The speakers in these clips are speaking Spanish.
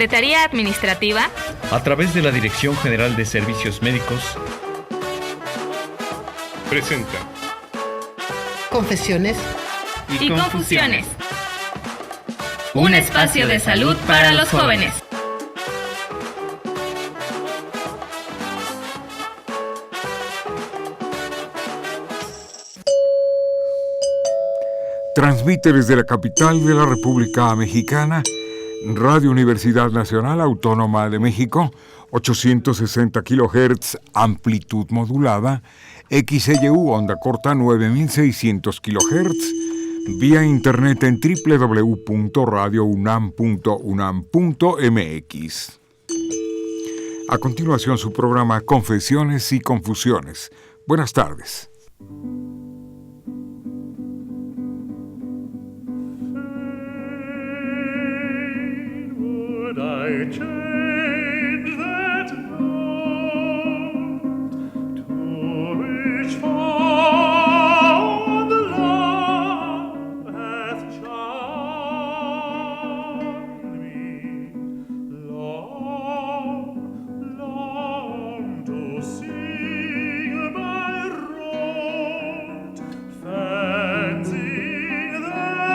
Secretaría Administrativa, a través de la Dirección General de Servicios Médicos, presenta Confesiones y Confusiones. Un espacio de salud para los jóvenes. Transmite desde la capital de la República Mexicana, Radio Universidad Nacional Autónoma de México, 860 kHz, amplitud modulada, XEU, onda corta 9600 kHz, vía internet en www.radiounam.unam.mx. A continuación, su programa Confesiones y Confusiones. Buenas tardes. I change that note to wish for the love hath charmed me. Long, long to sing by rote, fancying that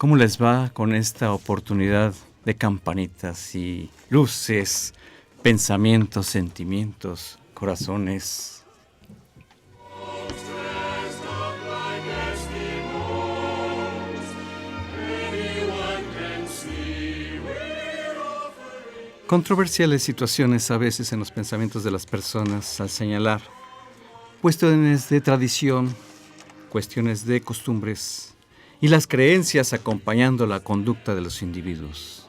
¿Cómo les va con esta oportunidad de campanitas y luces, pensamientos, sentimientos, corazones? Controversiales situaciones a veces en los pensamientos de las personas al señalar cuestiones de tradición, cuestiones de costumbres y las creencias acompañando la conducta de los individuos.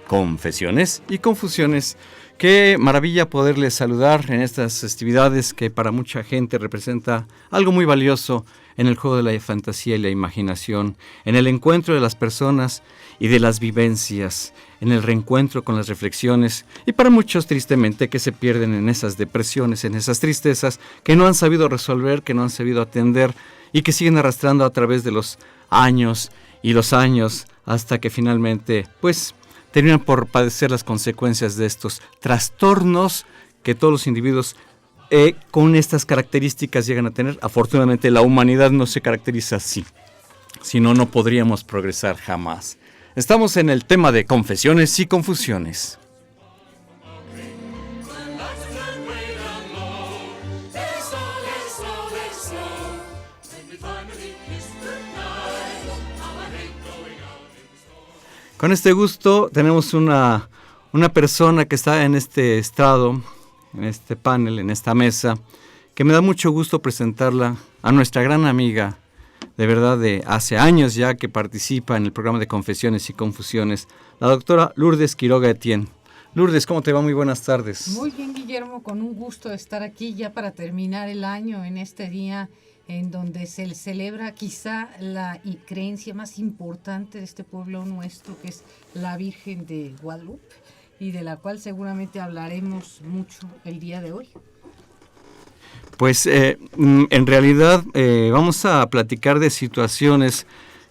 Confesiones y confusiones. Qué maravilla poderles saludar en estas festividades que para mucha gente representa algo muy valioso en el juego de la fantasía y la imaginación, en el encuentro de las personas y de las vivencias, en el reencuentro con las reflexiones, y para muchos tristemente que se pierden en esas depresiones, en esas tristezas que no han sabido resolver, que no han sabido atender y que siguen arrastrando a través de los años y los años hasta que finalmente terminan por padecer las consecuencias de estos trastornos que todos los individuos con estas características llegan a tener. Afortunadamente la humanidad no se caracteriza así. Si no, no podríamos progresar jamás. Estamos en el tema de confesiones y confusiones. Con este gusto tenemos una persona que está en este estrado, en este panel, en esta mesa, que me da mucho gusto presentarla a nuestra gran amiga, de verdad de hace años ya que participa en el programa de Confesiones y Confusiones, la doctora Lourdes Quiroga Etienne. Lourdes, ¿cómo te va? Muy buenas tardes. Muy bien, Guillermo, con un gusto de estar aquí ya para terminar el año en este día en donde se celebra quizá la creencia más importante de este pueblo nuestro, que es la Virgen de Guadalupe, y de la cual seguramente hablaremos mucho el día de hoy. Pues en realidad vamos a platicar de situaciones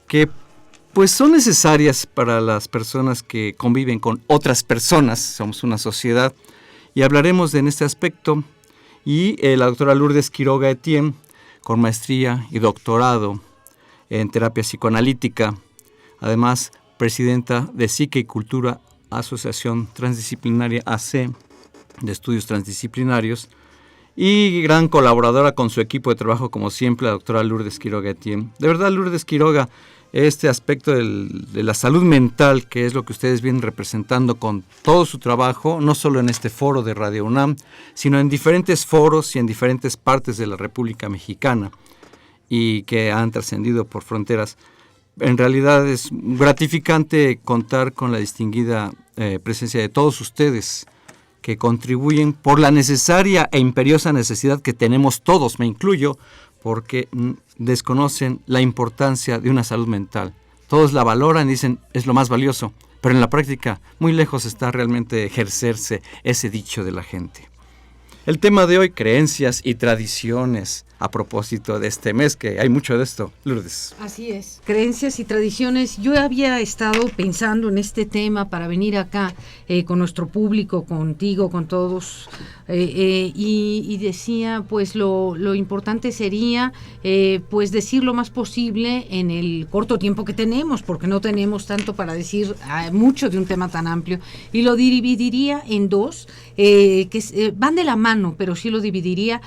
que pues son necesarias para las personas que conviven con otras personas, somos una sociedad, y hablaremos en este aspecto. Y la doctora Lourdes Quiroga Etienne, con maestría y doctorado en terapia psicoanalítica, además presidenta de Psique y Cultura, Asociación Transdisciplinaria AC de Estudios Transdisciplinarios, y gran colaboradora con su equipo de trabajo, como siempre, la doctora Lourdes Quiroga Etienne. De verdad, Lourdes Quiroga, este aspecto de la salud mental, que es lo que ustedes vienen representando con todo su trabajo, no solo en este foro de Radio UNAM, sino en diferentes foros y en diferentes partes de la República Mexicana, y que han trascendido por fronteras. En realidad es gratificante contar con la distinguida presencia de todos ustedes, que contribuyen por la necesaria e imperiosa necesidad que tenemos todos, me incluyo, porque desconocen la importancia de una salud mental. Todos la valoran y dicen es lo más valioso, pero en la práctica muy lejos está realmente de ejercerse ese dicho de la gente. El tema de hoy, creencias y tradiciones, a propósito de este mes, que hay mucho de esto, Lourdes. Así es, creencias y tradiciones. Yo había estado pensando en este tema para venir acá con nuestro público, contigo, con todos, y decía, pues lo importante sería pues decir lo más posible en el corto tiempo que tenemos, porque no tenemos tanto para decir mucho de un tema tan amplio, y lo dividiría en dos, que van de la mano, pero sí lo dividiría.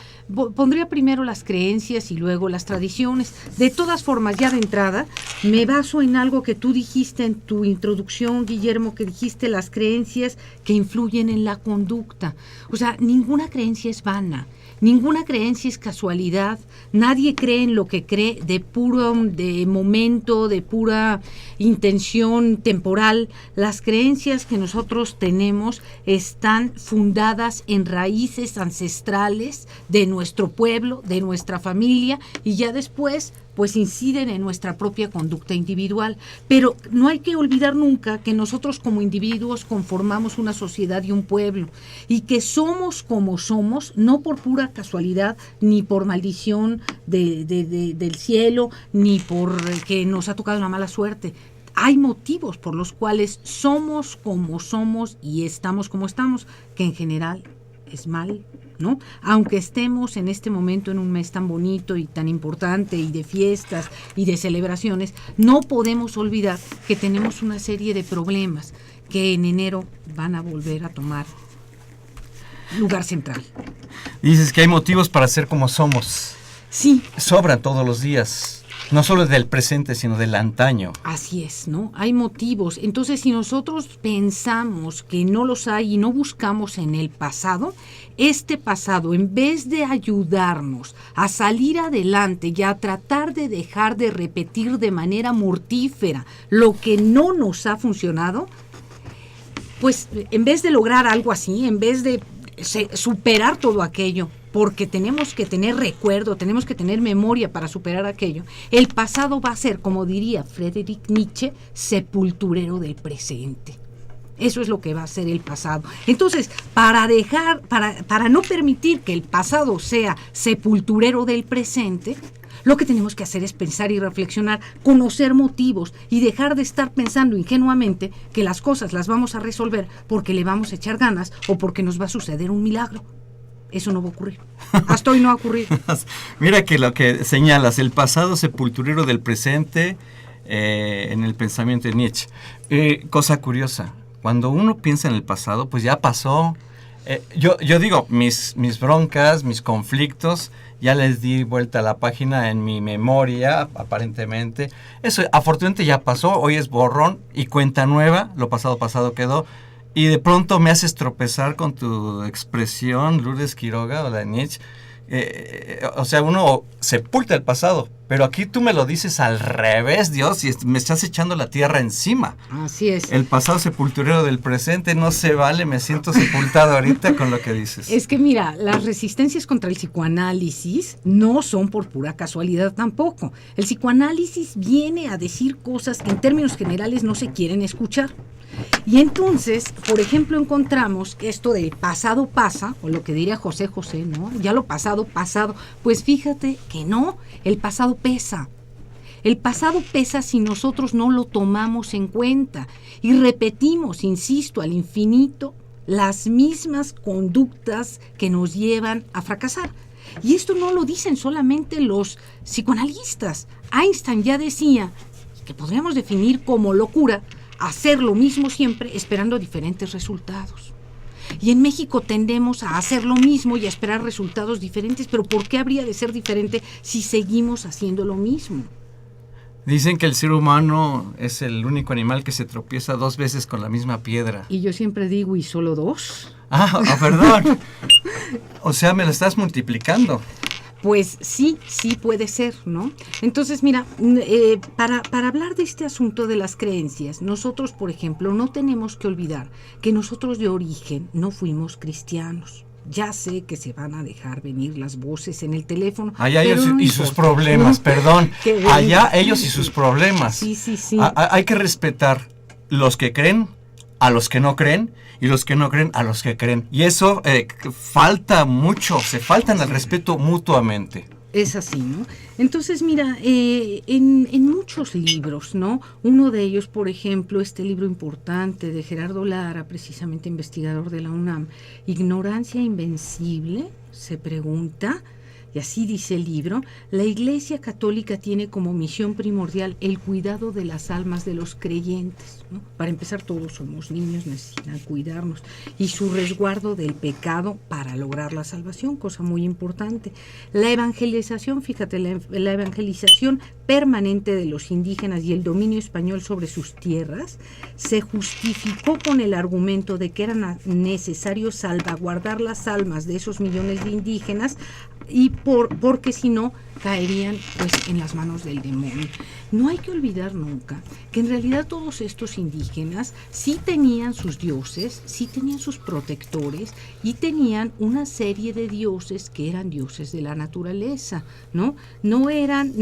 Pondría primero las creencias y luego las tradiciones. De todas formas, ya de entrada, me baso en algo que tú dijiste en tu introducción, Guillermo, que dijiste las creencias que influyen en la conducta. O sea, ninguna creencia es vana, ninguna creencia es casualidad, nadie cree en lo que cree de momento, de pura intención temporal. Las creencias que nosotros tenemos están fundadas en raíces ancestrales de nuestro pueblo, de nuestra familia, y ya después pues inciden en nuestra propia conducta individual. Pero no hay que olvidar nunca que nosotros como individuos conformamos una sociedad y un pueblo, y que somos como somos, no por pura casualidad, ni por maldición del cielo, ni por que nos ha tocado una mala suerte. Hay motivos por los cuales somos como somos y estamos como estamos, que en general es mal, ¿no? Aunque estemos en este momento en un mes tan bonito y tan importante y de fiestas y de celebraciones, no podemos olvidar que tenemos una serie de problemas que en enero van a volver a tomar lugar central. Dices que hay motivos para ser como somos. Sí. Sobran todos los días. No solo del presente, sino del antaño. Así es, ¿no? Hay motivos. Entonces, si nosotros pensamos que no los hay y no buscamos en el pasado, este pasado, en vez de ayudarnos a salir adelante y a tratar de dejar de repetir de manera mortífera lo que no nos ha funcionado, pues en vez de lograr algo así, en vez de superar todo aquello, porque tenemos que tener recuerdo, tenemos que tener memoria para superar aquello, el pasado va a ser, como diría Friedrich Nietzsche, sepulturero del presente. Eso es lo que va a ser el pasado. Entonces, para no permitir que el pasado sea sepulturero del presente, lo que tenemos que hacer es pensar y reflexionar, conocer motivos y dejar de estar pensando ingenuamente que las cosas las vamos a resolver porque le vamos a echar ganas o porque nos va a suceder un milagro. eso no va a ocurrir. Hasta hoy no ha ocurrido. Mira que lo que señalas, el pasado sepulturero del presente en el pensamiento de Nietzsche. Cosa curiosa, cuando uno piensa en el pasado, pues ya pasó. Yo digo, mis broncas, mis conflictos, ya les di vuelta a la página en mi memoria, aparentemente. Eso afortunadamente ya pasó, hoy es borrón y cuenta nueva, lo pasado quedó. Y de pronto me haces tropezar con tu expresión, Lourdes Quiroga o la de Nietzsche. O sea, uno sepulta el pasado, pero aquí tú me lo dices al revés, Dios, y me estás echando la tierra encima. Así es. El pasado sepulturero del presente no se vale, me siento sepultado ahorita con lo que dices. Es que mira, las resistencias contra el psicoanálisis no son por pura casualidad tampoco. El psicoanálisis viene a decir cosas que en términos generales no se quieren escuchar. Y entonces, por ejemplo, encontramos que esto del pasado pasa, o lo que diría José José, ¿no? Ya lo pasado, pues fíjate que no, el pasado pesa. El pasado pesa si nosotros no lo tomamos en cuenta y repetimos, insisto, al infinito, las mismas conductas que nos llevan a fracasar. Y esto no lo dicen solamente los psicoanalistas. Einstein ya decía que podríamos definir como locura hacer lo mismo siempre esperando diferentes resultados. Y en México tendemos a hacer lo mismo y a esperar resultados diferentes, pero ¿por qué habría de ser diferente si seguimos haciendo lo mismo? Dicen que el ser humano es el único animal que se tropieza 2 veces con la misma piedra. Y yo siempre digo, ¿y solo 2? Perdón. O sea, me lo estás multiplicando. Pues sí puede ser, ¿no? Entonces, mira, para hablar de este asunto de las creencias, nosotros, por ejemplo, no tenemos que olvidar que nosotros de origen no fuimos cristianos. Ya sé que se van a dejar venir las voces en el teléfono. Allá ellos y sus problemas, perdón. Allá ellos y sus problemas. Sí. Hay que respetar los que creen, a los que no creen, y los que no creen a los que creen. Y eso falta mucho, se faltan al respeto mutuamente. Es así, ¿no? Entonces, mira, en muchos libros, ¿no? Uno de ellos, por ejemplo, este libro importante de Gerardo Lara, precisamente investigador de la UNAM, Ignorancia Invencible, se pregunta, y así dice el libro, la Iglesia Católica tiene como misión primordial el cuidado de las almas de los creyentes, ¿no? Para empezar, todos somos niños, necesitan cuidarnos, y su resguardo del pecado para lograr la salvación, cosa muy importante. La evangelización, fíjate, la evangelización permanente de los indígenas y el dominio español sobre sus tierras se justificó con el argumento de que era necesario salvaguardar las almas de esos millones de indígenas y porque si no caerían pues en las manos del demonio. No hay que olvidar nunca que en realidad todos estos indígenas sí tenían sus dioses, sí tenían sus protectores y tenían una serie de dioses que eran dioses de la naturaleza, ¿no? No eran,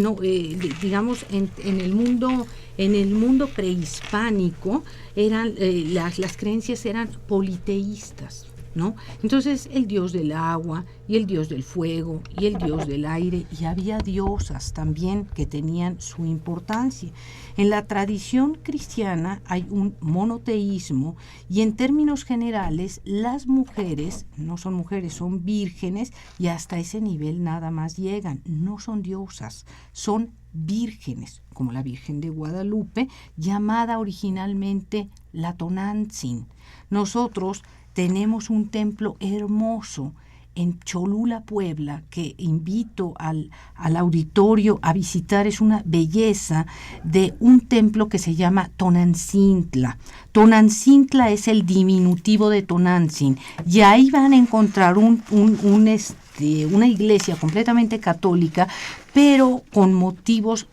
digamos, en el mundo prehispánico eran las creencias eran politeístas, ¿no? Entonces el dios del agua y el dios del fuego y el dios del aire, y había diosas también que tenían su importancia. En la tradición cristiana hay un monoteísmo y en términos generales las mujeres no son mujeres, son vírgenes, y hasta ese nivel nada más llegan, no son diosas, son vírgenes, como la Virgen de Guadalupe, llamada originalmente la Tonantzin. Nosotros tenemos un templo hermoso en Cholula, Puebla, que invito al auditorio a visitar. Es una belleza de un templo que se llama Tonantzintla. Tonantzintla es el diminutivo de Tonantzin, y ahí van a encontrar una iglesia completamente católica, pero con motivos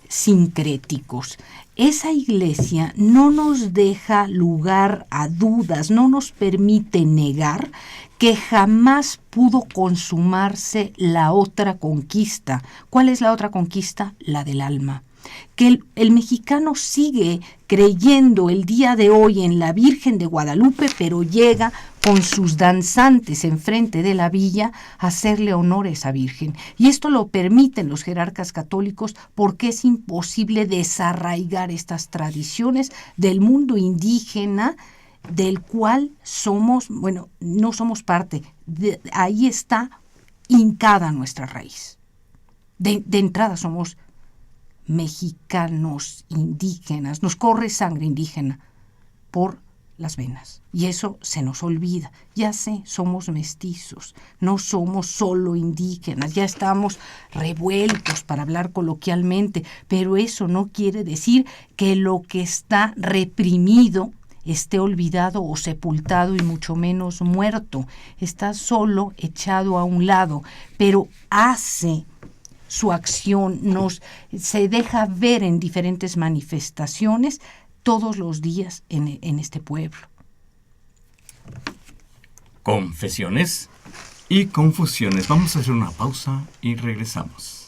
sincréticos. Esa iglesia no nos deja lugar a dudas, no nos permite negar que jamás pudo consumarse la otra conquista. ¿Cuál es la otra conquista? La del alma. Que el mexicano sigue creyendo el día de hoy en la Virgen de Guadalupe, pero llega con sus danzantes enfrente de la villa a hacerle honor a esa Virgen. Y esto lo permiten los jerarcas católicos porque es imposible desarraigar estas tradiciones del mundo indígena del cual somos, bueno, no somos parte, ahí está hincada nuestra raíz. De entrada somos mexicanos, indígenas, nos corre sangre indígena por las venas. Y eso se nos olvida. Ya sé, somos mestizos, no somos solo indígenas, ya estamos revueltos, para hablar coloquialmente, pero eso no quiere decir que lo que está reprimido esté olvidado o sepultado y mucho menos muerto. Está solo echado a un lado, pero hace su acción, se deja ver en diferentes manifestaciones todos los días en este pueblo. Confesiones y confusiones. Vamos a hacer una pausa y regresamos.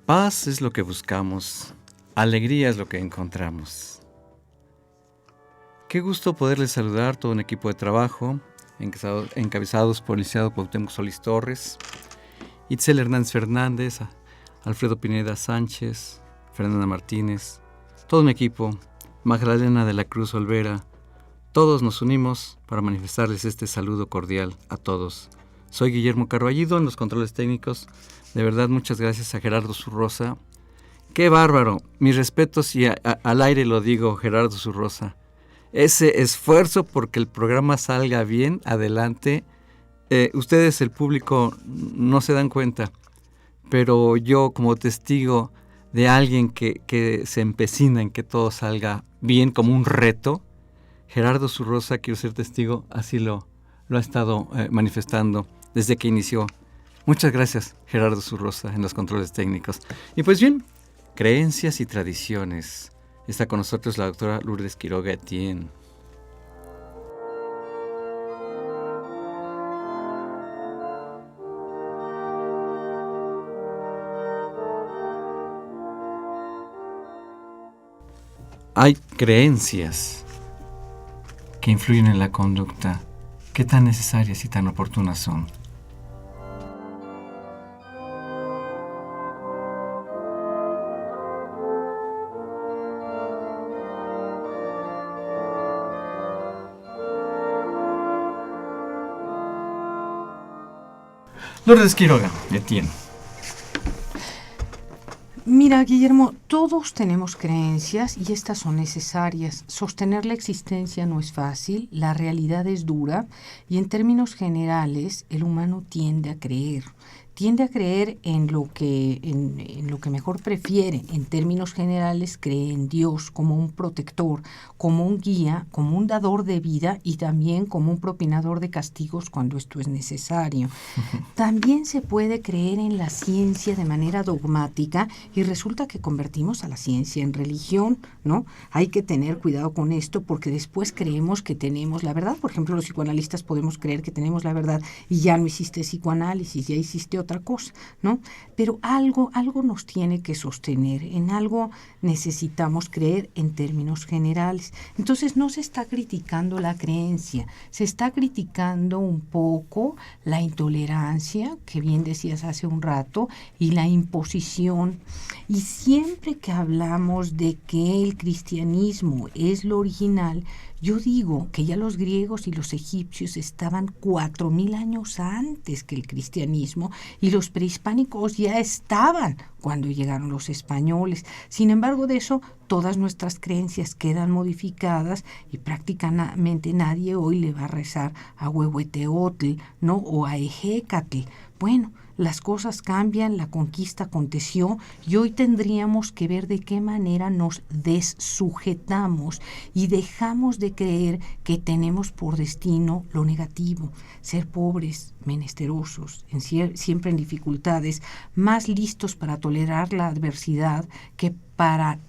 Paz es lo que buscamos, alegría es lo que encontramos. Qué gusto poderles saludar, todo un equipo de trabajo, encabezados por el licenciado Cuauhtémoc Solís Torres, Itzel Hernández Fernández, Alfredo Pineda Sánchez, Fernanda Martínez, todo un equipo, Magdalena de la Cruz Olvera. Todos nos unimos para manifestarles este saludo cordial a todos. Soy Guillermo Carballido en los controles técnicos. De verdad, muchas gracias a Gerardo Zurrosa. ¡Qué bárbaro! Mis respetos y al aire lo digo, Gerardo Zurrosa. Ese esfuerzo porque el programa salga bien, adelante. Ustedes, el público, no se dan cuenta, pero yo como testigo de alguien que se empecina en que todo salga bien como un reto, Gerardo Zurrosa, quiero ser testigo, así lo ha estado manifestando desde que inició. Muchas gracias, Gerardo Zurrosa, en los controles técnicos. Y pues bien, creencias y tradiciones. Está con nosotros la doctora Lourdes Quiroga Etienne. Hay creencias que influyen en la conducta. ¿Qué tan necesarias y tan oportunas son? Lourdes Quiroga, Etienne. Mira, Guillermo, todos tenemos creencias y estas son necesarias. Sostener la existencia no es fácil, la realidad es dura y en términos generales el humano tiende a creer en lo que mejor prefiere. En términos generales cree en Dios como un protector, como un guía, como un dador de vida y también como un propinador de castigos cuando esto es necesario. También se puede creer en la ciencia de manera dogmática y resulta que convertimos a la ciencia en religión, ¿no? Hay que tener cuidado con esto porque después creemos que tenemos la verdad. Por ejemplo, los psicoanalistas podemos creer que tenemos la verdad y ya no hiciste psicoanálisis, ya hiciste otra cosa, ¿no? Pero algo nos tiene que sostener, en algo necesitamos creer en términos generales. Entonces no se está criticando la creencia, se está criticando un poco la intolerancia, que bien decías hace un rato, y la imposición. Y siempre que hablamos de que el cristianismo es lo original, yo digo que ya los griegos y los egipcios estaban 4,000 años antes que el cristianismo y los prehispánicos ya estaban cuando llegaron los españoles. Sin embargo, de eso todas nuestras creencias quedan modificadas y prácticamente nadie hoy le va a rezar a Huehueteotl, ¿no? O a Ejecatl. Bueno, las cosas cambian, la conquista aconteció y hoy tendríamos que ver de qué manera nos dessujetamos y dejamos de creer que tenemos por destino lo negativo, ser pobres, menesterosos, siempre en dificultades, más listos para tolerar la adversidad que para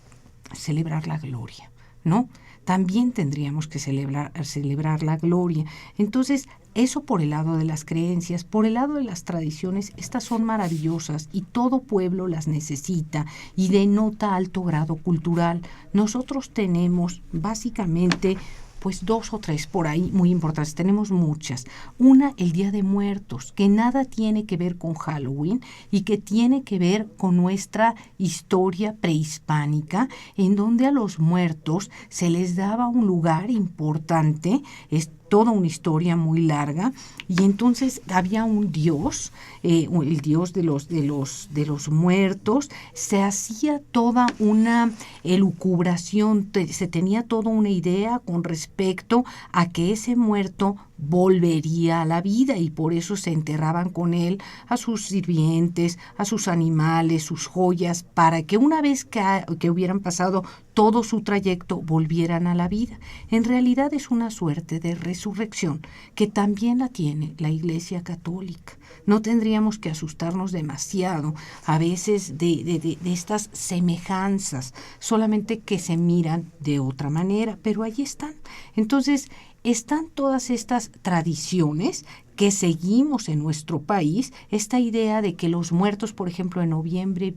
celebrar la gloria, ¿no? También tendríamos que celebrar la gloria. Entonces, eso por el lado de las creencias. Por el lado de las tradiciones, estas son maravillosas y todo pueblo las necesita y denota alto grado cultural. Nosotros tenemos básicamente pues 2 o 3 por ahí muy importantes, tenemos muchas. Una, el Día de Muertos, que nada tiene que ver con Halloween y que tiene que ver con nuestra historia prehispánica, en donde a los muertos se les daba un lugar importante, es toda una historia muy larga, y entonces había un dios, el dios de los muertos. Se hacía toda una elucubración, se tenía toda una idea con respecto a que ese muerto volvería a la vida y por eso se enterraban con él a sus sirvientes, a sus animales, sus joyas, para que una vez que hubieran pasado todo su trayecto volvieran a la vida. En realidad es una suerte de resurrección que también la tiene la Iglesia Católica. No tendríamos que asustarnos demasiado a veces de estas semejanzas, solamente que se miran de otra manera, pero ahí están. Entonces, están todas estas tradiciones que seguimos en nuestro país, esta idea de que los muertos, por ejemplo, en noviembre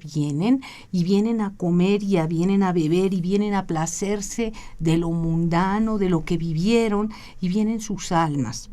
vienen a comer y vienen a beber y vienen a placerse de lo mundano, de lo que vivieron, y vienen sus almas.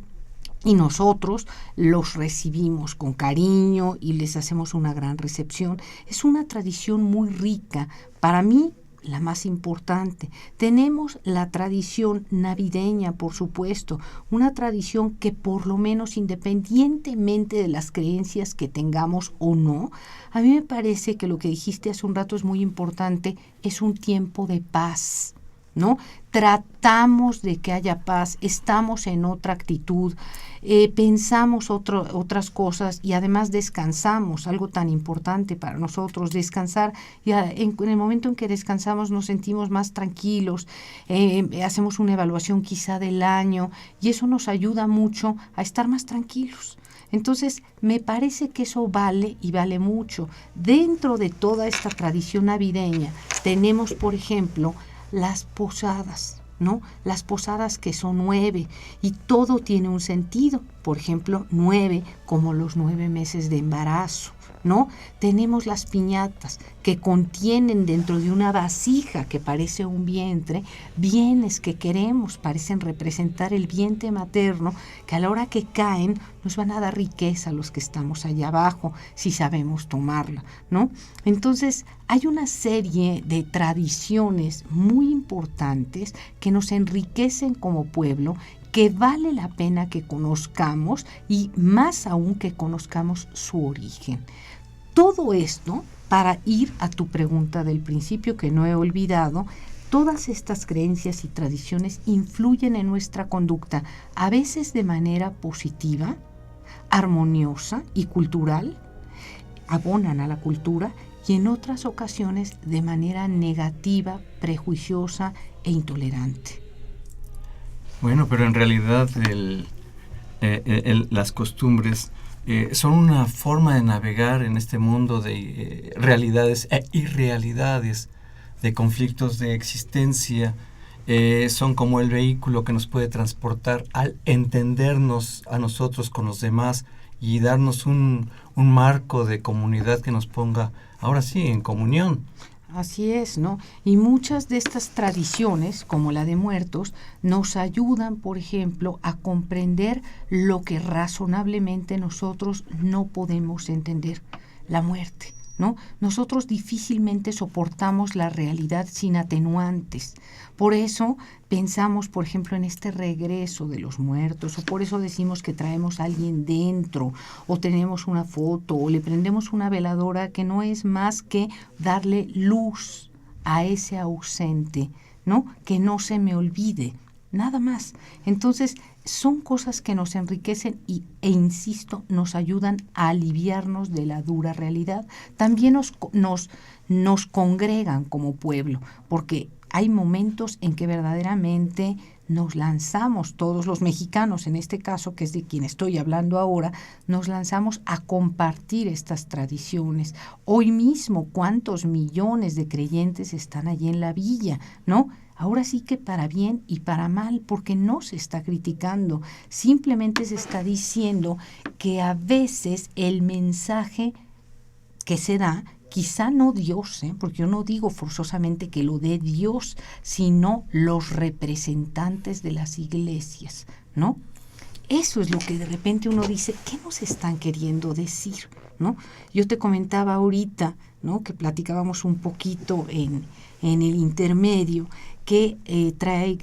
Y nosotros los recibimos con cariño y les hacemos una gran recepción. Es una tradición muy rica. Para mí, la más importante. Tenemos la tradición navideña, por supuesto, una tradición que por lo menos independientemente de las creencias que tengamos o no, a mí me parece que lo que dijiste hace un rato es muy importante, es un tiempo de paz, ¿no? Tratamos de que haya paz, estamos en otra actitud, pensamos otras cosas y además descansamos, algo tan importante para nosotros, descansar. Y en el momento en que descansamos nos sentimos más tranquilos, hacemos una evaluación quizá del año y eso nos ayuda mucho a estar más tranquilos. Entonces, me parece que eso vale y vale mucho. Dentro de toda esta tradición navideña tenemos, por ejemplo, las posadas, ¿no? Las posadas que son 9 y todo tiene un sentido. Por ejemplo, 9 como los 9 meses de embarazo, ¿no? Tenemos las piñatas que contienen dentro de una vasija que parece un vientre, bienes que queremos, parecen representar el vientre materno, que a la hora que caen nos van a dar riqueza a los que estamos allá abajo, si sabemos tomarla, ¿no? Entonces, hay una serie de tradiciones muy importantes que nos enriquecen como pueblo, que vale la pena que conozcamos y más aún que conozcamos su origen. Todo esto para ir a tu pregunta del principio que no he olvidado. Todas estas creencias y tradiciones influyen en nuestra conducta, a veces de manera positiva, armoniosa y cultural, abonan a la cultura, y en otras ocasiones de manera negativa, prejuiciosa e intolerante. Bueno, pero en realidad las costumbres son una forma de navegar en este mundo de realidades e irrealidades, de conflictos de existencia. Son como el vehículo que nos puede transportar al entendernos a nosotros con los demás y darnos un marco de comunidad que nos ponga, ahora sí, en comunión. Así es, ¿no? Y muchas de estas tradiciones, como la de muertos, nos ayudan, por ejemplo, a comprender lo que razonablemente nosotros no podemos entender, la muerte, ¿no? Nosotros difícilmente soportamos la realidad sin atenuantes. Por eso pensamos, por ejemplo, en este regreso de los muertos, o por eso decimos que traemos a alguien dentro, o tenemos una foto, o le prendemos una veladora, que no es más que darle luz a ese ausente, ¿no? Que no se me olvide, nada más. Entonces, son cosas que nos enriquecen e insisto, nos ayudan a aliviarnos de la dura realidad. También nos congregan como pueblo, porque hay momentos en que verdaderamente nos lanzamos, todos los mexicanos, en este caso, que es de quien estoy hablando ahora, nos lanzamos a compartir estas tradiciones. Hoy mismo, ¿cuántos millones de creyentes están allí en la villa, no? Ahora sí que para bien y para mal, porque no se está criticando, simplemente se está diciendo que a veces el mensaje que se da, quizá no Dios, porque yo no digo forzosamente que lo dé Dios, sino los representantes de las iglesias, ¿no? Eso es lo que de repente uno dice, ¿qué nos están queriendo decir, ¿no? Yo te comentaba ahorita, ¿no?, que platicábamos un poquito en el intermedio, que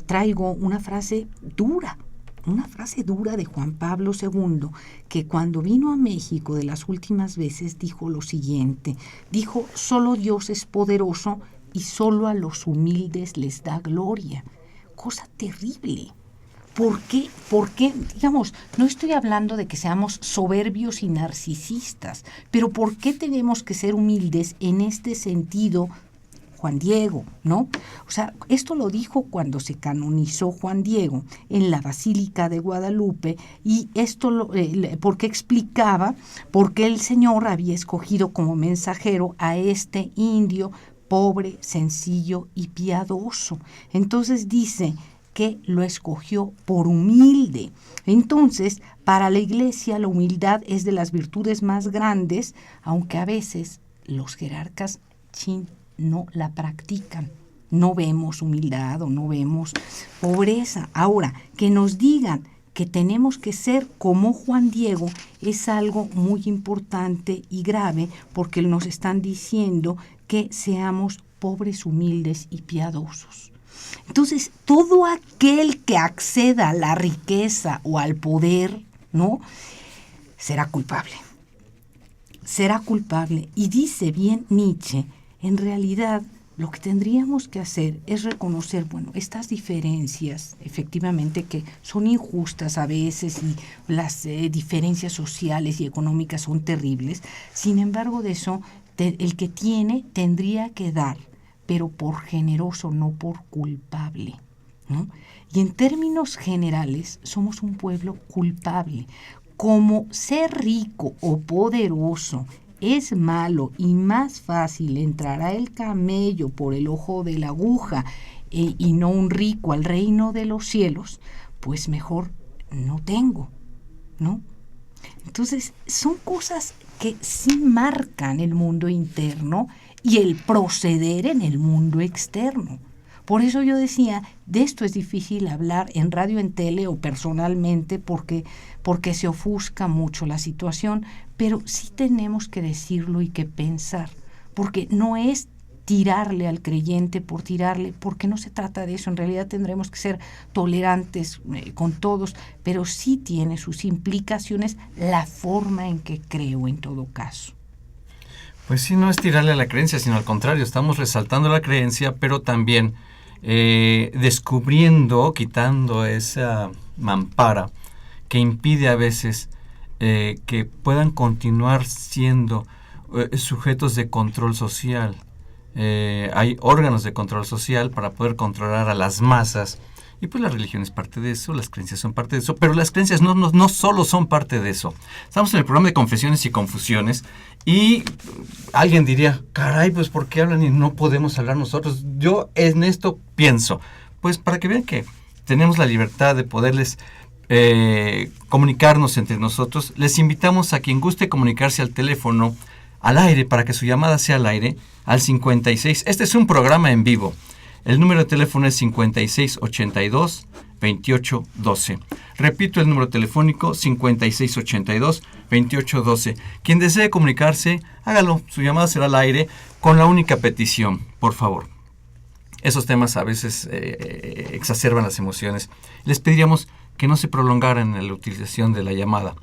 traigo una frase dura de Juan Pablo II, que cuando vino a México de las últimas veces dijo lo siguiente, dijo, solo Dios es poderoso y solo a los humildes les da gloria. Cosa terrible. ¿Por qué? Porque, digamos, no estoy hablando de que seamos soberbios y narcisistas, pero ¿por qué tenemos que ser humildes en este sentido? Juan Diego, ¿no? O sea, esto lo dijo cuando se canonizó Juan Diego en la Basílica de Guadalupe, y esto porque explicaba por qué el Señor había escogido como mensajero a este indio pobre, sencillo y piadoso. Entonces dice que lo escogió por humilde. Entonces, para la Iglesia la humildad es de las virtudes más grandes, aunque a veces los jerarcas no la practican. No vemos humildad o no vemos pobreza. Ahora, que nos digan que tenemos que ser como Juan Diego es algo muy importante y grave, porque nos están diciendo que seamos pobres, humildes y piadosos. Entonces, todo aquel que acceda a la riqueza o al poder, ¿no?, será culpable. Será culpable. Y dice bien Nietzsche, en realidad, lo que tendríamos que hacer es reconocer, bueno, estas diferencias, efectivamente, que son injustas a veces, y las diferencias sociales y económicas son terribles. Sin embargo, de eso, el que tiene tendría que dar, pero por generoso, no por culpable, ¿no? Y en términos generales, somos un pueblo culpable. Como ser rico o poderoso es malo y más fácil entrará el camello por el ojo de la aguja y no un rico al reino de los cielos, pues mejor no tengo, ¿no? Entonces, son cosas que sí marcan el mundo interno y el proceder en el mundo externo. Por eso yo decía, de esto es difícil hablar en radio, en tele o personalmente, porque se ofusca mucho la situación, pero sí tenemos que decirlo y que pensar, porque no es tirarle al creyente por tirarle, porque no se trata de eso. En realidad tendremos que ser tolerantes con todos, pero sí tiene sus implicaciones la forma en que creo en todo caso. Pues sí, no es tirarle a la creencia, sino al contrario, estamos resaltando la creencia, pero también descubriendo, quitando esa mampara que impide a veces que puedan continuar siendo sujetos de control social. Hay órganos de control social para poder controlar a las masas, y pues la religión es parte de eso, las creencias son parte de eso, pero las creencias no solo son parte de eso. Estamos en el programa de Confesiones y Confusiones, y alguien diría, caray, pues ¿por qué hablan y no podemos hablar nosotros? Yo en esto pienso, pues para que vean que tenemos la libertad de poderles comunicarnos entre nosotros, les invitamos a quien guste comunicarse al teléfono al aire, para que su llamada sea al aire, al 56. Este es un programa en vivo. El número de teléfono es 5682-2812. Repito el número telefónico, 5682-2812. Quien desee comunicarse, hágalo. Su llamada será al aire con la única petición, por favor. Esos temas a veces exacerban las emociones. Les pediríamos que no se prolongaran en la utilización de la llamada.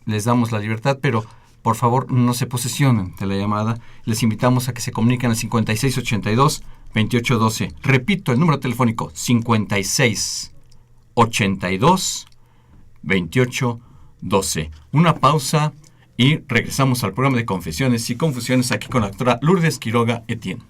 Les damos la libertad, pero por favor no se posesionen de la llamada. Les invitamos a que se comuniquen al 5682-2812. Repito el número telefónico, 5682-2812. Una pausa y regresamos al programa de Confesiones y Confusiones aquí con la doctora Lourdes Quiroga Etienne.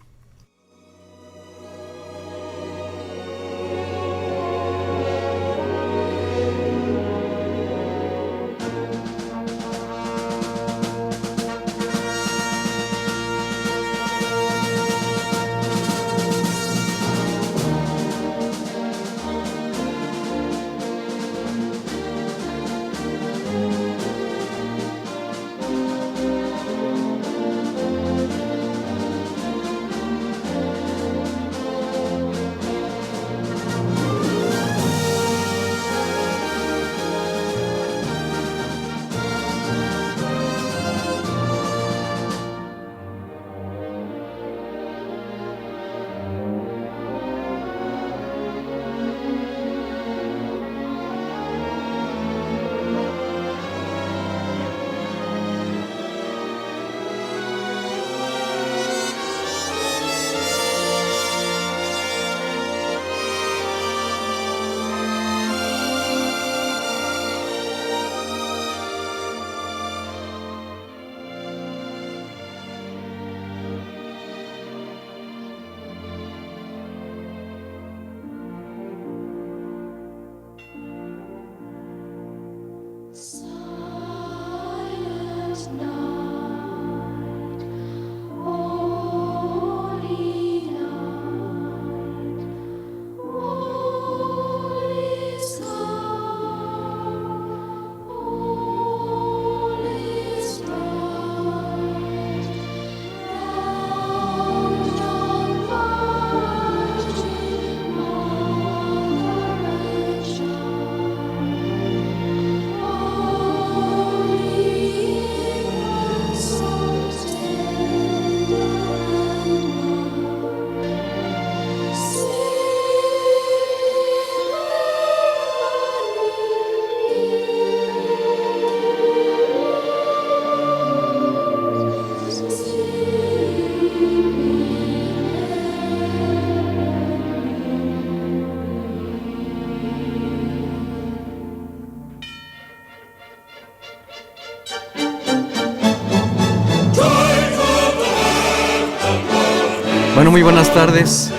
Bueno, muy buenas tardes.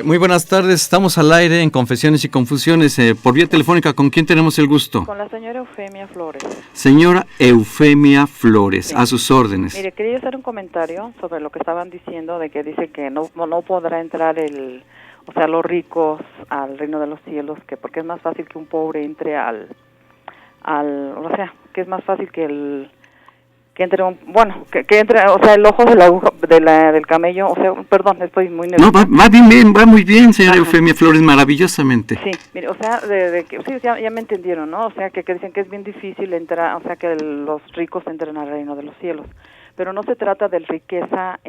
Muy buenas tardes. Estamos al aire en Confesiones y Confusiones por vía telefónica. ¿Con quién tenemos el gusto? Con la señora Eufemia Flores. Señora Eufemia Flores, Sí. A sus órdenes. Mire, quería hacer un comentario sobre lo que estaban diciendo de que dice que no podrá entrar los ricos al reino de los cielos, que porque es más fácil que un pobre entre que es más fácil que entre el ojo de la aguja del camello, perdón, estoy muy nerviosa. No, va bien, va muy bien, señora Ajá. Eufemia Flores, maravillosamente. Sí, mire, ya me entendieron, ¿no? O sea, que dicen que es bien difícil entrar, o sea, que los ricos entren al reino de los cielos. Pero no se trata de riqueza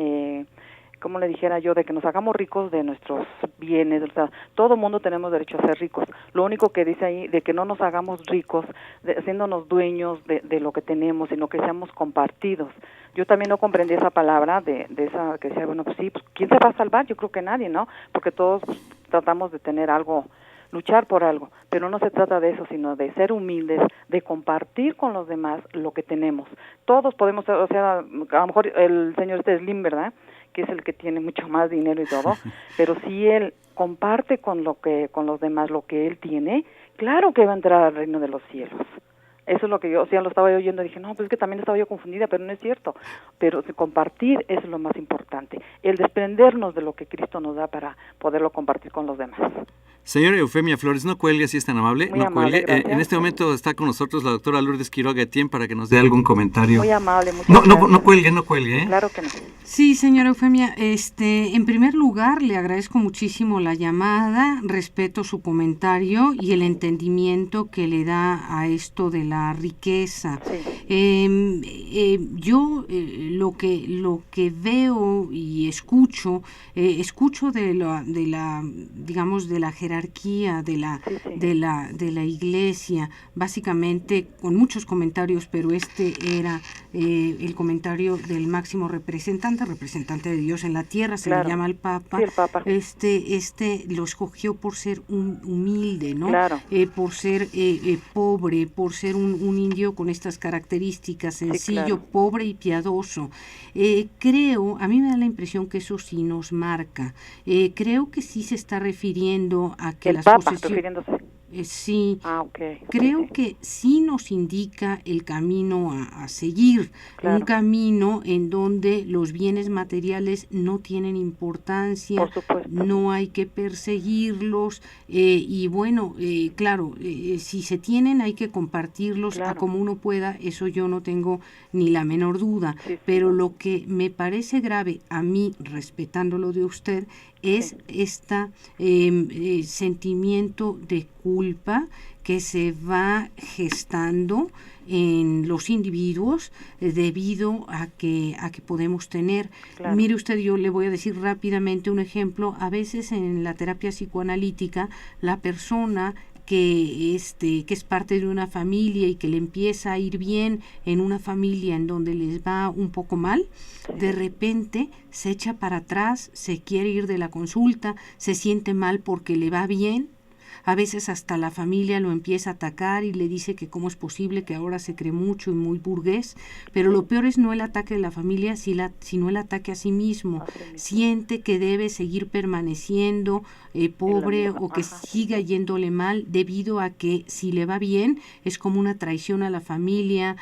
como le dijera yo, de que nos hagamos ricos de nuestros bienes. O sea, todo mundo tenemos derecho a ser ricos. Lo único que dice ahí, de que no nos hagamos ricos, haciéndonos dueños de lo que tenemos, sino que seamos compartidos. Yo también no comprendí esa palabra de esa que decía, bueno, pues sí, pues ¿quién se va a salvar? Yo creo que nadie, ¿no? Porque todos pues, tratamos de tener algo, luchar por algo, pero no se trata de eso, sino de ser humildes, de compartir con los demás lo que tenemos. Todos podemos, o sea, a lo mejor el señor Slim, ¿verdad?, que es el que tiene mucho más dinero y todo, pero si él comparte con los demás lo que él tiene, claro que va a entrar al reino de los cielos. Eso es lo que yo, o sea, lo estaba yo oyendo, dije, no, pues es que también estaba yo confundida, pero no es cierto. Pero compartir es lo más importante, el desprendernos de lo que Cristo nos da para poderlo compartir con los demás. Señora Eufemia Flores, no cuelgue si es tan amable. Muy no amable, cuelgue. En este momento está con nosotros la doctora Lourdes Quiroga Etienne para que nos dé algún comentario. Muy amable, muchas No gracias. No cuelgue. Claro que no. Sí, señora Eufemia, en primer lugar le agradezco muchísimo la llamada, respeto su comentario y el entendimiento que le da a esto de la riqueza. Sí. Yo lo que veo y escucho de la digamos de la jerarquía de la iglesia, básicamente con muchos comentarios, pero este era el comentario del máximo representante de Dios en la tierra, se Claro. le llama el Papa. Sí, el Papa. Este lo escogió por ser un humilde, ¿no? Claro. Por ser pobre, por ser un indio con estas características, sencillo, claro. pobre y piadoso. A mí me da la impresión que eso sí nos marca. Creo que sí se está refiriendo a que El las Papa, posesiones... refiriéndose. Sí, Ok. creo que sí nos indica el camino a seguir, Claro. un camino en donde los bienes materiales no tienen importancia, Por supuesto. no hay que perseguirlos y bueno, claro, si se tienen hay que compartirlos a Claro. como uno pueda, eso yo no tengo ni la menor duda, Sí, sí. pero lo que me parece grave a mí, respetándolo de usted, es sentimiento de culpa que se va gestando en los individuos debido a que podemos tener. Claro. Mire usted, yo le voy a decir rápidamente un ejemplo. A veces en la terapia psicoanalítica la persona que es parte de una familia y que le empieza a ir bien en una familia en donde les va un poco mal, de repente se echa para atrás, se quiere ir de la consulta, se siente mal porque le va bien. A veces hasta la familia lo empieza a atacar y le dice que cómo es posible que ahora se cree mucho y muy burgués, pero lo peor es no el ataque de la familia, sino el ataque a sí mismo. Siente que debe seguir permaneciendo pobre o que siga yéndole mal debido a que si le va bien es como una traición a la familia,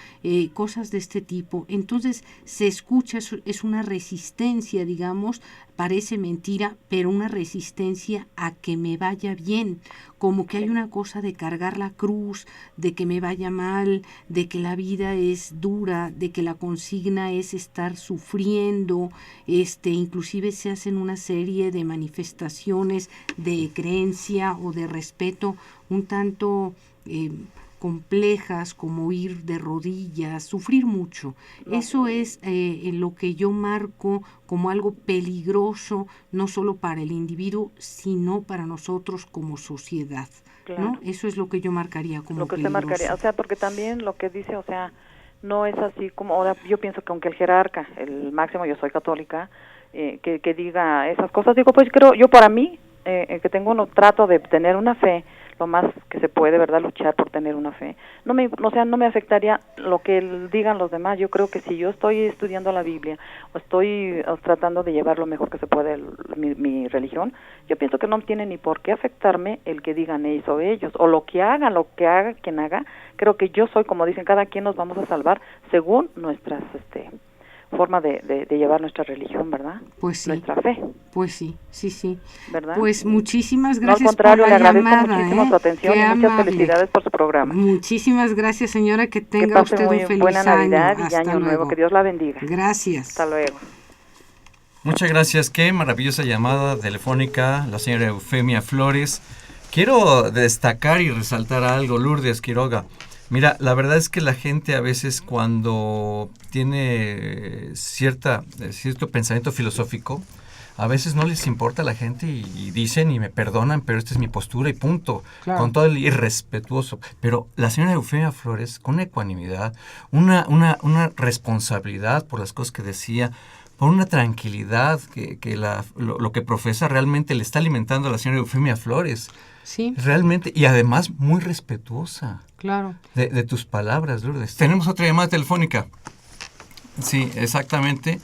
cosas de este tipo. Entonces se escucha, es una resistencia, digamos, parece mentira, pero una resistencia a que me vaya bien, como que hay una cosa de cargar la cruz, de que me vaya mal, de que la vida es dura, de que la consigna es estar sufriendo, inclusive se hacen una serie de manifestaciones de creencia o de respeto un tanto complejas, como ir de rodillas, sufrir mucho. Eso es lo que yo marco como algo peligroso, no solo para el individuo, sino para nosotros como sociedad. Claro. ¿No? Eso es lo que yo marcaría como lo que peligroso. usted marcaría, o sea, porque también lo que dice, o sea, no es así como, ahora yo pienso que aunque el jerarca, el máximo, yo soy católica, que diga esas cosas, digo, pues creo, yo para mí, que tengo trato de tener una fe, lo más que se puede, ¿verdad?, luchar por tener una fe. No me afectaría lo que digan los demás. Yo creo que si yo estoy estudiando la Biblia o estoy tratando de llevar lo mejor que se puede mi religión, yo pienso que no tiene ni por qué afectarme el que digan eso o ellos, o lo que haga quien haga. Creo que yo soy, como dicen, cada quien nos vamos a salvar según nuestras forma de llevar nuestra religión, ¿verdad? Pues sí. Nuestra fe. Pues sí, sí. ¿Verdad? Pues muchísimas No, gracias al contrario, por la le agradezco llamada, muchísimo su atención Qué y muchas amable. felicidades por su programa. Muchísimas gracias, señora, que Que tenga pase usted muy un feliz buena Navidad año. y Hasta año luego. nuevo. Que Dios la bendiga. Gracias. Hasta luego. Muchas gracias. Qué maravillosa llamada telefónica, la señora Eufemia Flores. Quiero destacar y resaltar algo, Lourdes Quiroga. Mira, la verdad es que la gente a veces cuando tiene cierto pensamiento filosófico, a veces no les importa a la gente y dicen y me perdonan, pero esta es mi postura y punto, Claro. con todo el irrespetuoso. Pero la señora Eufemia Flores, con una ecuanimidad, una responsabilidad por las cosas que decía, por una tranquilidad que lo que profesa realmente le está alimentando a la señora Eufemia Flores. Sí, Realmente, y además muy respetuosa claro. de tus palabras, Lourdes. Tenemos otra llamada telefónica. Sí, exactamente.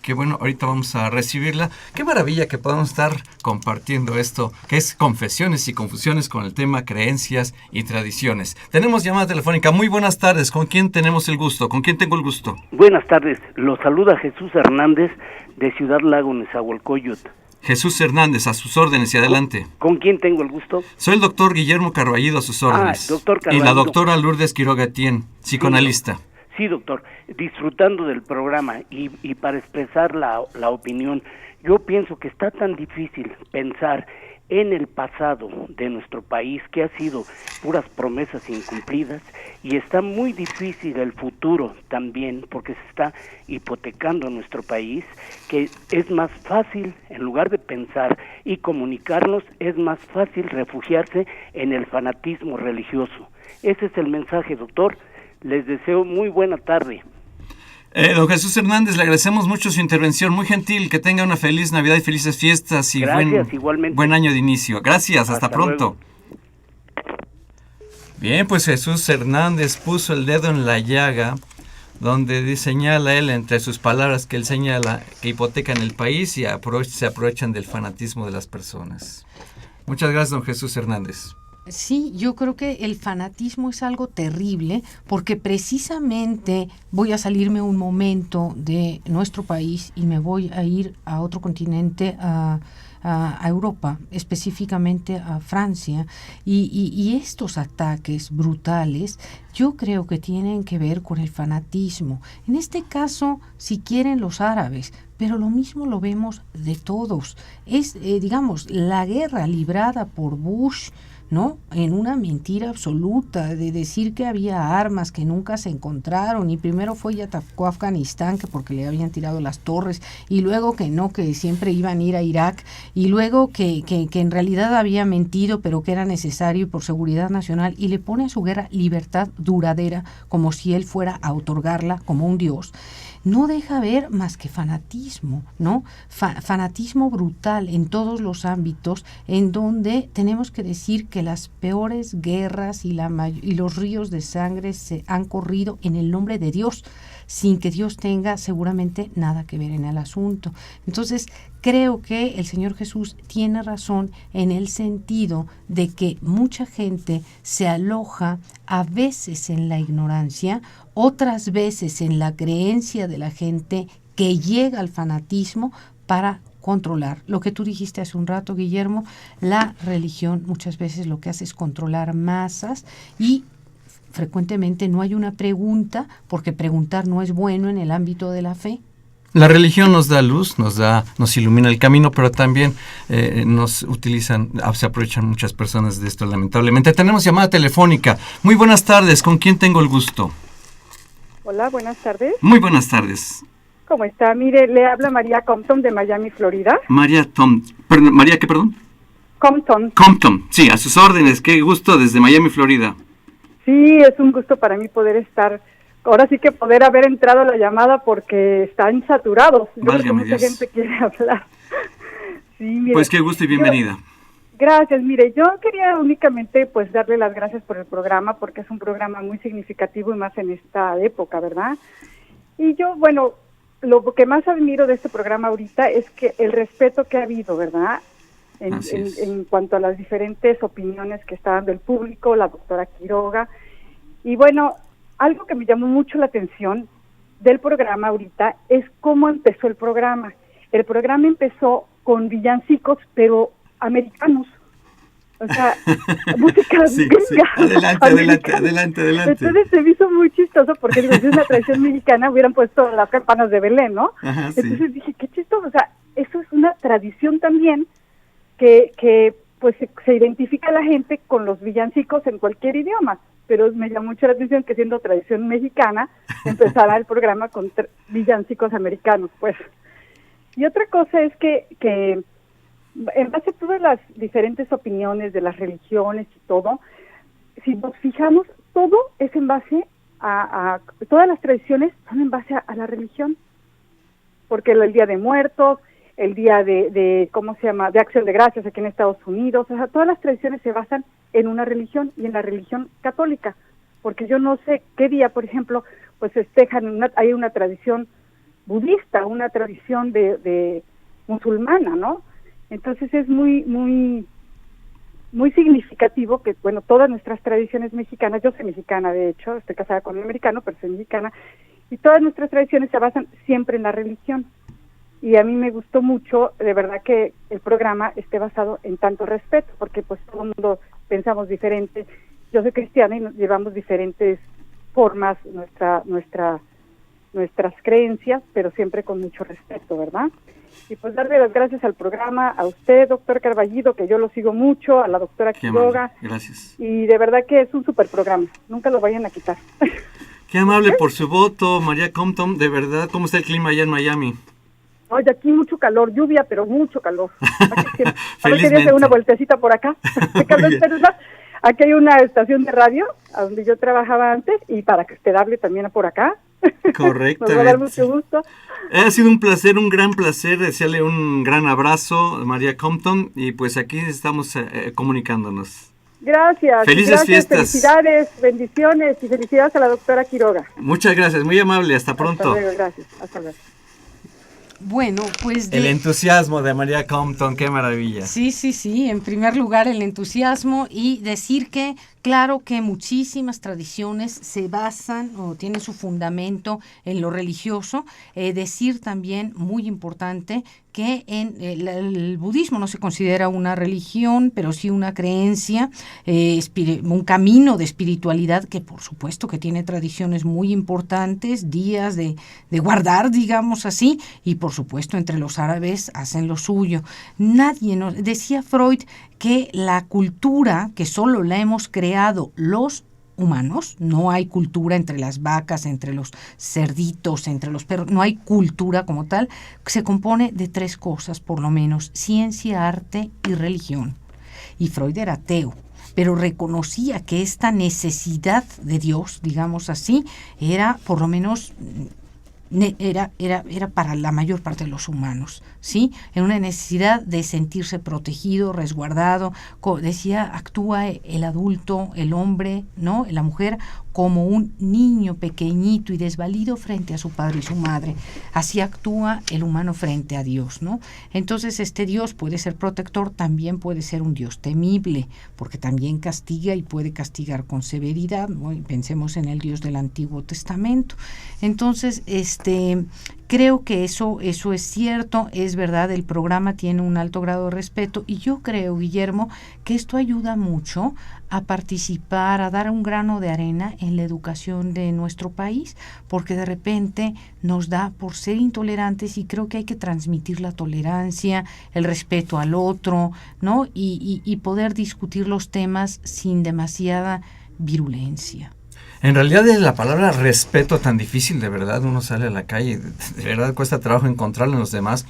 Qué bueno, ahorita vamos a recibirla. Qué maravilla que podamos estar compartiendo esto, que es confesiones y confusiones con el tema creencias y tradiciones. Tenemos llamada telefónica. Muy buenas tardes. ¿Con quién tenemos el gusto? ¿Con quién tengo el gusto? Buenas tardes, los saluda Jesús Hernández de Ciudad Lago, Nezahualcóyotl. Jesús Hernández, a sus órdenes y adelante. ¿Con quién tengo el gusto? Soy el doctor Guillermo Carballido, a sus órdenes. Doctor Y Carballido. la doctora Lourdes Quiroga Etienne, psicoanalista. Sí, doctor, disfrutando del programa y para expresar la opinión, yo pienso que está tan difícil pensar en el pasado de nuestro país, que ha sido puras promesas incumplidas, y está muy difícil el futuro también, porque se está hipotecando nuestro país, que es más fácil, en lugar de pensar y comunicarnos, es más fácil refugiarse en el fanatismo religioso. Ese es el mensaje, doctor. Les deseo muy buena tarde. Don Jesús Hernández, le agradecemos mucho su intervención, muy gentil, que tenga una feliz Navidad y felices fiestas y Gracias, igualmente. buen año de inicio. Gracias, hasta pronto. Luego. Bien, pues Jesús Hernández puso el dedo en la llaga, donde señala él, entre sus palabras que él señala, que hipotecan el país y se aprovechan del fanatismo de las personas. Muchas gracias, don Jesús Hernández. Sí, yo creo que el fanatismo es algo terrible porque precisamente voy a salirme un momento de nuestro país y me voy a ir a otro continente, a Europa, específicamente a Francia, y estos ataques brutales yo creo que tienen que ver con el fanatismo. En este caso, si quieren, los árabes, pero lo mismo lo vemos de todos. Es, digamos, la guerra librada por Bush, ¿no? En una mentira absoluta de decir que había armas que nunca se encontraron, y primero fue y atacó a Afganistán que porque le habían tirado las torres, y luego que no, que siempre iban a ir a Irak, y luego que en realidad había mentido pero que era necesario por seguridad nacional, y le pone a su guerra libertad duradera como si él fuera a otorgarla como un dios. No deja ver más que fanatismo, ¿no? Fanatismo brutal en todos los ámbitos, en donde tenemos que decir que las peores guerras y los ríos de sangre se han corrido en el nombre de Dios, sin que Dios tenga seguramente nada que ver en el asunto. Entonces, creo que el Señor Jesús tiene razón en el sentido de que mucha gente se aloja a veces en la ignorancia, otras veces en la creencia de la gente que llega al fanatismo para controlar. Lo que tú dijiste hace un rato, Guillermo, la religión muchas veces lo que hace es controlar masas y frecuentemente no hay una pregunta, porque preguntar no es bueno en el ámbito de la fe. La religión nos da luz, nos ilumina el camino, pero también se aprovechan muchas personas de esto, lamentablemente. Tenemos llamada telefónica. Muy buenas tardes, ¿con quién tengo el gusto? Hola, buenas tardes. Muy buenas tardes. ¿Cómo está? Mire, le habla María Compton de Miami, Florida. María ¿qué, perdón? Compton, sí, a sus órdenes, qué gusto desde Miami, Florida. Sí, es un gusto para mí poder estar, ahora sí que poder haber entrado a la llamada porque están saturados. Yo creo que mucha gente quiere hablar. Sí, mire, pues qué gusto y bienvenida. Gracias, mire, yo quería únicamente pues darle las gracias por el programa porque es un programa muy significativo y más en esta época, ¿verdad? Y yo, bueno, lo que más admiro de este programa ahorita es que el respeto que ha habido, ¿verdad? En cuanto a las diferentes opiniones que está dando el público, la doctora Quiroga. Y bueno, algo que me llamó mucho la atención del programa ahorita es cómo empezó el programa. El programa empezó con villancicos, pero americanos. O sea, música gringa. Adelante. Entonces se me hizo muy chistoso porque digo, si es una tradición mexicana hubieran puesto las campanas de Belén, ¿no? Ajá, entonces dije, qué chistoso. O sea, eso es una tradición también que pues se identifica a la gente con los villancicos en cualquier idioma, pero me llamó mucho la atención que siendo tradición mexicana empezara el programa con villancicos americanos, pues. Y otra cosa es que en base a todas las diferentes opiniones de las religiones y todo, si nos fijamos, todo es en base a todas las tradiciones son en base a la religión, porque el Día de Muertos, el día de ¿cómo se llama?, de Acción de Gracias aquí en Estados Unidos, o sea, todas las tradiciones se basan en una religión y en la religión católica, porque yo no sé qué día, por ejemplo, pues festejan, hay una tradición budista, una tradición de musulmana, ¿no? Entonces es muy significativo que, bueno, todas nuestras tradiciones mexicanas, yo soy mexicana de hecho, estoy casada con un americano, pero soy mexicana, y todas nuestras tradiciones se basan siempre en la religión. Y a mí me gustó mucho, de verdad, que el programa esté basado en tanto respeto, porque pues todo el mundo pensamos diferente. Yo soy cristiana y nos llevamos diferentes formas, nuestras creencias, pero siempre con mucho respeto, ¿verdad? Y pues darle las gracias al programa, a usted, doctor Carballido, que yo lo sigo mucho, a la doctora Quiroga. Gracias. Y de verdad que es un super programa, nunca lo vayan a quitar. Qué amable por su voto, María Compton, de verdad. ¿Cómo está el clima allá en Miami? Oye, aquí mucho calor, lluvia, pero mucho calor. A ver, quería hacer una vueltecita por acá. Aquí hay una estación de radio, a donde yo trabajaba antes, y para que usted hable también por acá. Correcto. Nos va a dar mucho gusto. Ha sido un placer, un gran placer, desearle un gran abrazo, María Compton, y pues aquí estamos comunicándonos. Gracias. Felices fiestas. Felicidades, bendiciones y felicidades a la doctora Quiroga. Muchas gracias, muy amable, hasta pronto. Hasta luego, gracias, hasta luego. Bueno, pues el entusiasmo de María Compton, qué maravilla. Sí, en primer lugar el entusiasmo y decir que claro que muchísimas tradiciones se basan o tienen su fundamento en lo religioso. Decir también, muy importante, que en el budismo no se considera una religión, pero sí una creencia, un camino de espiritualidad que por supuesto que tiene tradiciones muy importantes, días de guardar, digamos así, y por supuesto entre los árabes hacen lo suyo. Decía Freud que la cultura, que solo la hemos creado los humanos, no hay cultura entre las vacas, entre los cerditos, entre los perros, no hay cultura como tal, se compone de 3 cosas por lo menos: ciencia, arte y religión. Y Freud era ateo, pero reconocía que esta necesidad de Dios, digamos así, era por lo menos era para la mayor parte de los humanos, ¿sí? En una necesidad de sentirse protegido, resguardado. Decía, actúa el adulto, el hombre, ¿no? La mujer, como un niño pequeñito y desvalido frente a su padre y su madre. Así actúa el humano frente a Dios, ¿no? Entonces este Dios puede ser protector, también puede ser un Dios temible, porque también castiga y puede castigar con severidad, ¿no? Pensemos en el Dios del Antiguo Testamento. Entonces, creo que eso es cierto, es verdad, el programa tiene un alto grado de respeto y yo creo, Guillermo, que esto ayuda mucho a participar, a dar un grano de arena en la educación de nuestro país, porque de repente nos da por ser intolerantes y creo que hay que transmitir la tolerancia, el respeto al otro, ¿no? Y poder discutir los temas sin demasiada virulencia. En realidad es la palabra respeto tan difícil, de verdad, uno sale a la calle, de verdad cuesta trabajo encontrarlo en los demás,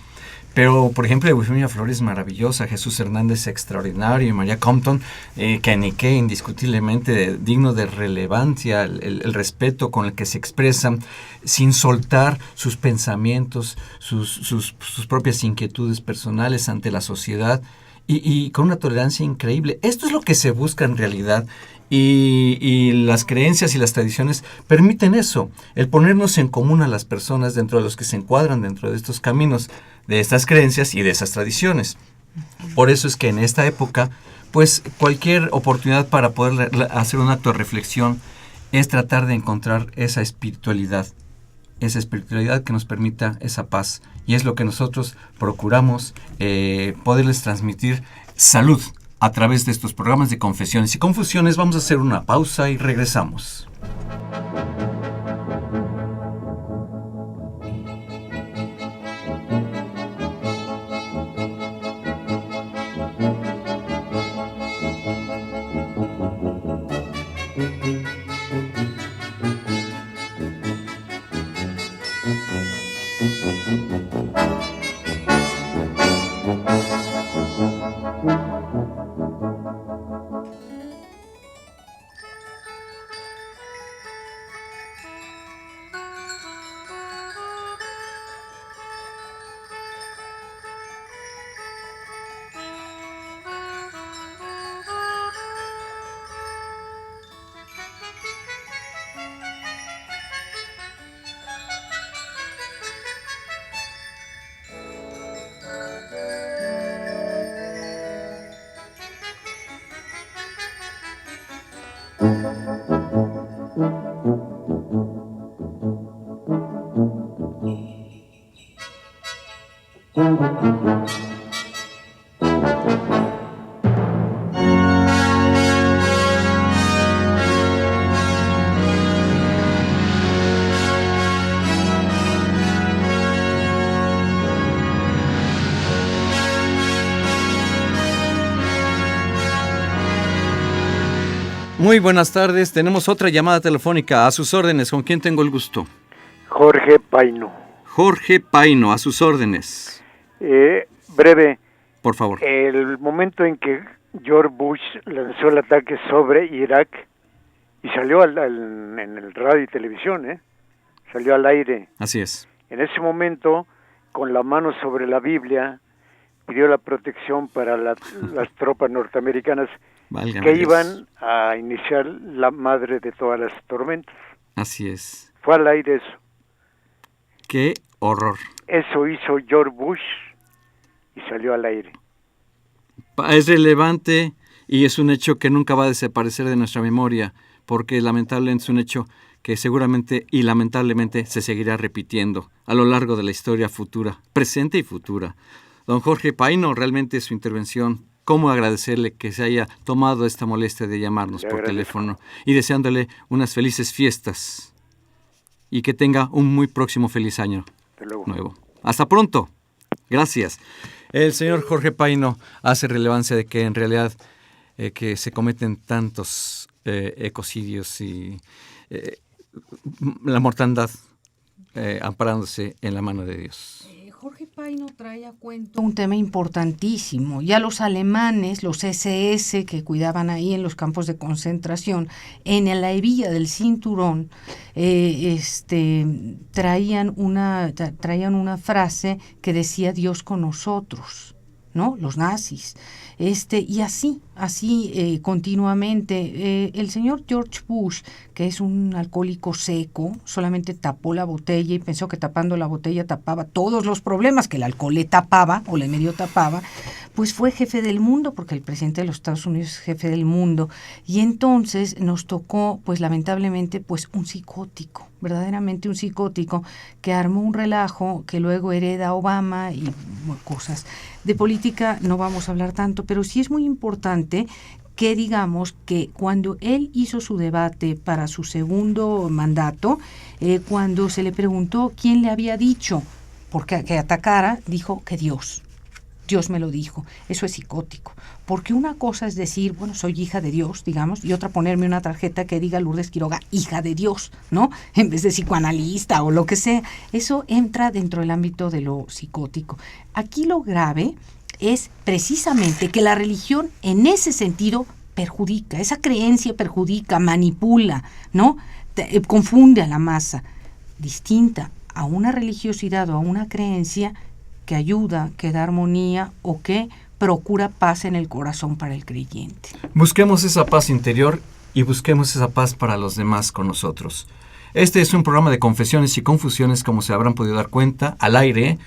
pero por ejemplo Eugenia Flores maravillosa, Jesús Hernández extraordinario, y María Compton, que indiscutiblemente digno de relevancia, el respeto con el que se expresan, sin soltar sus pensamientos, sus propias inquietudes personales ante la sociedad, y con una tolerancia increíble. Esto es lo que se busca en realidad. Y las creencias y las tradiciones permiten eso, el ponernos en común a las personas dentro de los que se encuadran dentro de estos caminos, de estas creencias y de esas tradiciones. Por eso es que en esta época, pues cualquier oportunidad para poder hacer un acto de reflexión es tratar de encontrar esa espiritualidad que nos permita esa paz. Y es lo que nosotros procuramos poderles transmitir salud a través de estos programas de Confesiones y Confusiones. Vamos a hacer una pausa y regresamos. Muy buenas tardes, tenemos otra llamada telefónica, a sus órdenes, ¿con quién tengo el gusto? Jorge Paino. Jorge Paino, a sus órdenes. Breve. Por favor. El momento en que George Bush lanzó el ataque sobre Irak y salió en el radio y televisión, salió al aire. Así es. En ese momento, con la mano sobre la Biblia, pidió la protección para las tropas norteamericanas Válgame que Dios. iban a iniciar la madre de todas las tormentas. Así es. Fue al aire eso. ¡Qué horror! Eso hizo George Bush y salió al aire. Es relevante y es un hecho que nunca va a desaparecer de nuestra memoria, porque lamentablemente es un hecho que seguramente y lamentablemente se seguirá repitiendo a lo largo de la historia futura, presente y futura. Don Jorge Paino, realmente su intervención, cómo agradecerle que se haya tomado esta molestia de llamarnos por teléfono y deseándole unas felices fiestas y que tenga un muy próximo feliz año nuevo. Hasta pronto. Gracias. El señor Jorge Paino hace relevancia de que en realidad que se cometen tantos ecocidios y la mortandad amparándose en la mano de Dios. Jorge Paino trae a cuento un tema importantísimo. Ya los alemanes, los SS que cuidaban ahí en los campos de concentración, en la hebilla del cinturón, traían una frase que decía Dios con nosotros, ¿no? Los nazis. Y así continuamente. El señor George Bush, que es un alcohólico seco, solamente tapó la botella y pensó que tapando la botella tapaba todos los problemas que el alcohol le tapaba o le medio tapaba, pues fue jefe del mundo, porque el presidente de los Estados Unidos es jefe del mundo, y entonces nos tocó, pues lamentablemente, pues un psicótico, verdaderamente un psicótico, que armó un relajo que luego hereda Obama y cosas. De política no vamos a hablar tanto, pero sí es muy importante que digamos que cuando él hizo su debate para su segundo mandato, cuando se le preguntó quién le había dicho que atacara, dijo que Dios me lo dijo. Eso es psicótico, porque una cosa es decir, bueno, soy hija de Dios, digamos, y otra ponerme una tarjeta que diga Lourdes Quiroga, hija de Dios, ¿no? En vez de psicoanalista o lo que sea. Eso entra dentro del ámbito de lo psicótico. Aquí lo grave es precisamente que la religión en ese sentido perjudica, esa creencia perjudica, manipula, ¿no? Confunde a la masa, distinta a una religiosidad o a una creencia que ayuda, que da armonía o que procura paz en el corazón para el creyente. Busquemos esa paz interior y busquemos esa paz para los demás con nosotros. Este es un programa de confesiones y confusiones, como se habrán podido dar cuenta, al aire.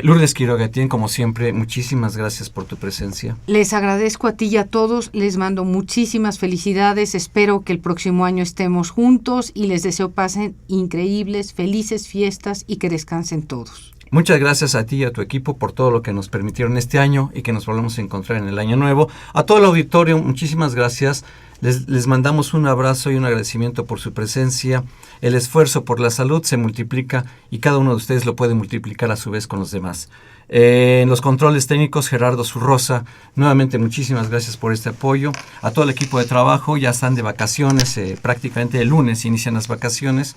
Lourdes Quiroga, como siempre, muchísimas gracias por tu presencia. Les agradezco a ti y a todos, les mando muchísimas felicidades, espero que el próximo año estemos juntos y les deseo pasen increíbles, felices fiestas y que descansen todos. Muchas gracias a ti y a tu equipo por todo lo que nos permitieron este año y que nos volvamos a encontrar en el año nuevo. A todo el auditorio, muchísimas gracias. Les mandamos un abrazo y un agradecimiento por su presencia. El esfuerzo por la salud se multiplica y cada uno de ustedes lo puede multiplicar a su vez con los demás. En los controles técnicos, Gerardo Zurrosa, nuevamente muchísimas gracias por este apoyo. A todo el equipo de trabajo, ya están de vacaciones, prácticamente el lunes inician las vacaciones.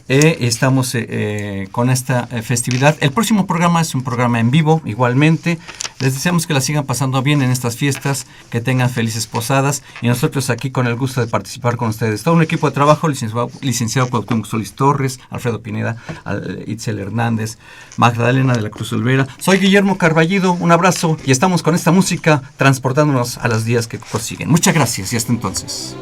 Estamos con esta festividad. El próximo programa es un programa en vivo, igualmente. Les deseamos que la sigan pasando bien en estas fiestas, que tengan felices posadas, y nosotros aquí con el gusto de participar con ustedes. Todo un equipo de trabajo, licenciado Cuauhtémoc Solís Torres, Alfredo Pineda, Itzel Hernández, Magdalena de la Cruz Olvera. Soy Guillermo Carballido, un abrazo, y estamos con esta música transportándonos a los días que prosiguen. Muchas gracias y hasta entonces.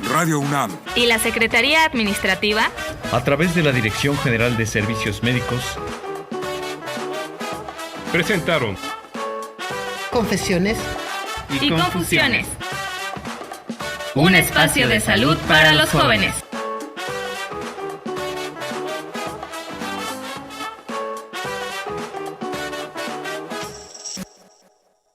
Radio UNAM y la Secretaría Administrativa, a través de la Dirección General de Servicios Médicos, presentaron Confesiones y Confusiones. Un espacio de salud para los jóvenes.